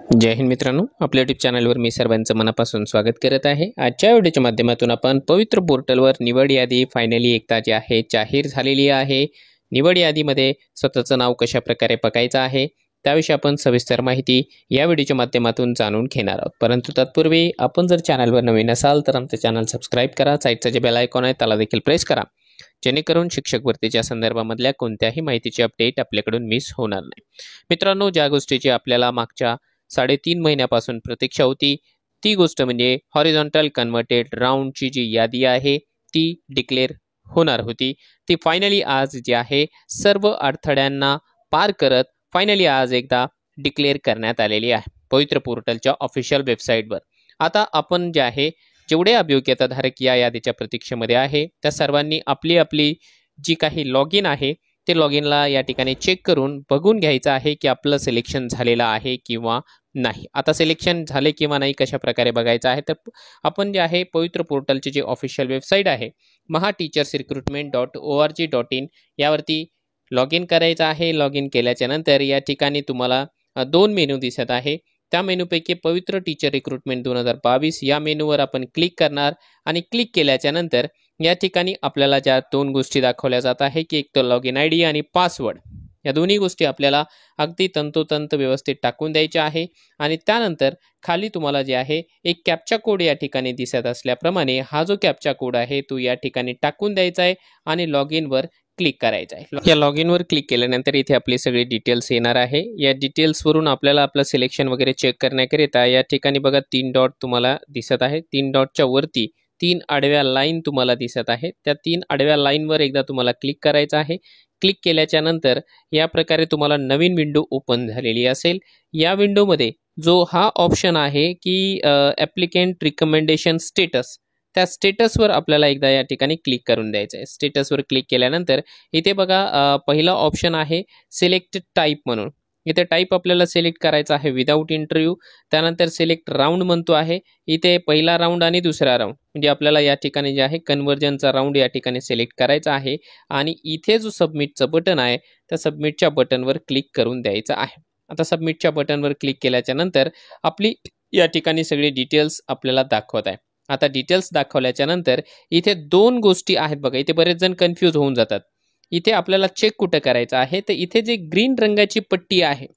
जय हिंद मित्रांनो, आपल्या यूट्यूब चॅनलवर मी सर्वांचं मनापासून स्वागत करत आहे। आजच्या व्हिडिओच्या माध्यमातून आपण पवित्र पोर्टलवर निवड यादी फायनली एकदा जी आहे जाहीर झालेली आहे। निवड यादीमध्ये स्वतःचं नाव कशा प्रकारे बघायचं आहे त्याविषयी आपण सविस्तर माहिती या व्हिडिओच्या माध्यमातून जाणून घेणार आहोत। परंतु तत्पूर्वी आपण जर चॅनलवर नवीन असाल तर आमचे चॅनल सबस्क्राइब करा, साइडचा जे बेल आयकॉन आहे त्याला देखील प्रेस करा, जेणेकरून शिक्षक भरतीच्या संदर्भामधल्या कोणत्याही माहितीची अपडेट आपल्याकडून मिस होणार नाही। मित्रांनो, ज्या गोष्टीची आपल्याला मागच्या 3.5 महिन्यापासून प्रतीक्षा होती ती गोष्ट म्हणजे हॉरिझॉन्टल कन्व्हर्टेड राऊंडची जी यादी आहे ती डिक्लेअर होणार होती। ती फायनली आज जी आहे सर्व अडथळ्यांना पार करत फायनली आज एकदा डिक्लेअर करण्यात आलेली आहे पवित्र पोर्टलच्या ऑफिशियल वेबसाईटवर। आता आपण जे आहे जेवढे अभियोग्यताधारक या यादीच्या प्रतीक्षेमध्ये आहे त्या सर्वांनी आपली आपली जी काही लॉग इन आहे ते लॉग इनला या ठिकाणी चेक करून बघून घ्यायचं आहे की आपलं सिलेक्शन झालेलं आहे किंवा नाही। आता सिलेक्शन झाले किंवा नाही कशा प्रकारे बघायचं आहे तर आपण जे आहे पवित्र पोर्टलचे जे ऑफिशियल वेबसाईट आहे mahateachersrecruitment.org.in यावरती लॉग इन करायचं आहे। लॉग इन केल्याच्या नंतर या ठिकाणी तुम्हाला 2 मेनू दिसत आहे। त्या मेनूपैकी पवित्र टीचर रिक्रुटमेंट 2022 या मेनूवर आपण क्लिक करणार आणि क्लिक केल्याच्या नंतर या ठिकाणी आपल्याला ज्या 2 गोष्टी दाखवल्या जात आहे की एक तर लॉग इन आयडी आणि पासवर्ड, या दोन्ही गोष्टी आपल्याला अगदी तंतोतंत व्यवस्थित टाकून द्यायच्या आहे। आणि त्यानंतर खाली तुम्हाला जे आहे एक कॅप्चा कोड या ठिकाणी दिसत असल्याप्रमाणे हा जो कॅप्चा कोड आहे तो या ठिकाणी टाकून द्यायचा आहे आणि लॉग इनवर क्लिक करायचं आहे। या लॉग इनवर क्लिक केल्यानंतर इथे आपली सगळी डिटेल्स येणार आहे। या डिटेल्सवरून आपल्याला आपलं सिलेक्शन वगैरे चेक करण्याकरिता या ठिकाणी बघा 3 डॉट तुम्हाला दिसत आहे। 3 डॉटच्या वरती 3 आडव्या लाईन तुम्हाला दिसत आहे। त्या 3 आडव्या लाईनवर एकदा तुम्हाला क्लिक करायचं आहे। क्लिक केल्याच्या नंतर या प्रकारे तुम्हाला नवीन विंडो ओपन झालेली असेल। या विंडोमध्ये जो हा ऑप्शन आहे की ॲप्लिकंट रिकमेंडेशन स्टेटस, त्या स्टेटसवर आपल्याला एकदा या ठिकाणी क्लिक करून द्यायचं आहे। स्टेटसवर क्लिक केल्यानंतर इथे बघा पहिला ऑप्शन आहे सिलेक्ट टाईप म्हणून। इथे टाईप आपल्याला सिलेक्ट करायचा आहे विदाऊट इंटरव्ह्यू। त्यानंतर सिलेक्ट राऊंड म्हणतो आहे, इथे पहिला राऊंड आणि दुसरा राऊंड म्हणजे आपल्याला या ठिकाणी जे आहे कन्व्हर्जनचा राऊंड या ठिकाणी सिलेक्ट करायचा आहे। आणि इथे जो सबमिटचं बटन आहे त्या सबमिटच्या बटनवर क्लिक करून द्यायचं आहे। आता सबमिटच्या बटनवर क्लिक केल्याच्या नंतर आपली या ठिकाणी सगळी डिटेल्स आपल्याला दाखवत आहे। आता डिटेल्स दाखवल्याच्या नंतर इथे 2 गोष्टी आहेत बघा, इथे बरेच जण कन्फ्यूज होऊन जातात। इथे आपल्याला चेक कुठं करायचं आहे तर इथे जे ग्रीन रंगाची पट्टी आहे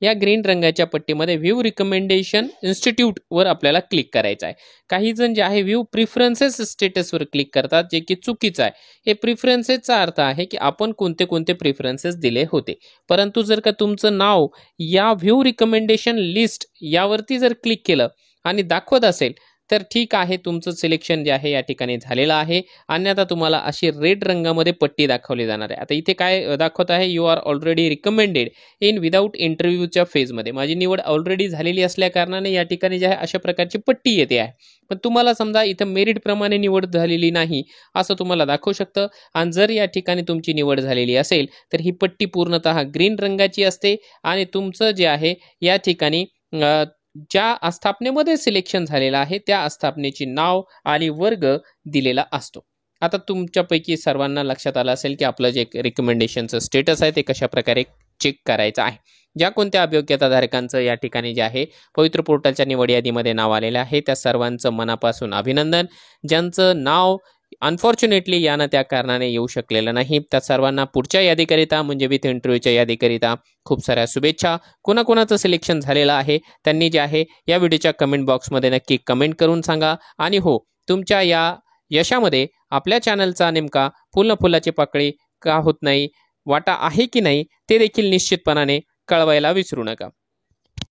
या ग्रीन रंगाच्या पट्टीमध्ये व्ह्यू रिकमेंडेशन इन्स्टिट्यूट वर आपल्याला क्लिक करायचं आहे। काही जण जे आहे व्ह्यू प्रिफरन्सेस स्टेटसवर क्लिक करतात, जे की चुकीचं आहे। हे प्रिफरन्सेसचा अर्थ आहे की आपण कोणते कोणते प्रिफरन्सेस दिले होते, परंतु जर का तुमचं नाव या व्ह्यू रिकमेंडेशन लिस्ट यावरती जर क्लिक केलं आणि दाखवत असेल तर ठीक आहे, तुमचं सिलेक्शन जे आहे या ठिकाणी झालेलं आहे। अन्यथा तुम्हाला अशी रेड रंगामध्ये पट्टी दाखवली जाणार आहे। आता इथे काय दाखवत आहे, you are already recommended in without इंटरव्ह्यूच्या फेजमध्ये, माझी निवड ऑलरेडी झालेली असल्या कारणाने या ठिकाणी जे आहे अशा प्रकारची पट्टी येते आहे। पण तुम्हाला समजा इथं मेरिट प्रमाणे निवड झालेली नाही असं तुम्हाला दाखवू शकतं। आणि जर या ठिकाणी तुमची निवड झालेली असेल तर ही पट्टी पूर्णतः ग्रीन रंगाची असते आणि तुमचं जे आहे या ठिकाणी ज्या आस्थापनेमध्ये सिलेक्शन झालेलं आहे त्या आस्थापनेची नाव आणि वर्ग दिलेला असतो। आता तुमच्यापैकी सर्वांना लक्षात आलं असेल की आपलं जे रिकमेंडेशनचं स्टेटस आहे ते कशा प्रकारे चेक करायचं आहे। ज्या कोणत्या अभियोग्यताधारकांचं या ठिकाणी जे आहे पवित्र पोर्टलच्या निवड यादीमध्ये नाव आलेलं आहे त्या सर्वांचं मनापासून अभिनंदन। ज्यांचं नाव अनफॉर्च्युनेटली यानं त्या कारणाने येऊ शकलेलं नाही त्या सर्वांना पुढच्या यादीकरिता म्हणजे विथ इंटरव्ह्यूच्या यादीकरिता खूप साऱ्या शुभेच्छा। कोणाकोणाचं सिलेक्शन झालेलं आहे त्यांनी जे आहे या व्हिडिओच्या कमेंट बॉक्समध्ये नक्की कमेंट करून सांगा। आणि हो, तुमच्या या यशामध्ये आपल्या चॅनलचा नेमका फुलाची पाकळी का होत नाही, वाटा आहे की नाही ते देखील निश्चितपणाने कळवायला विसरू नका।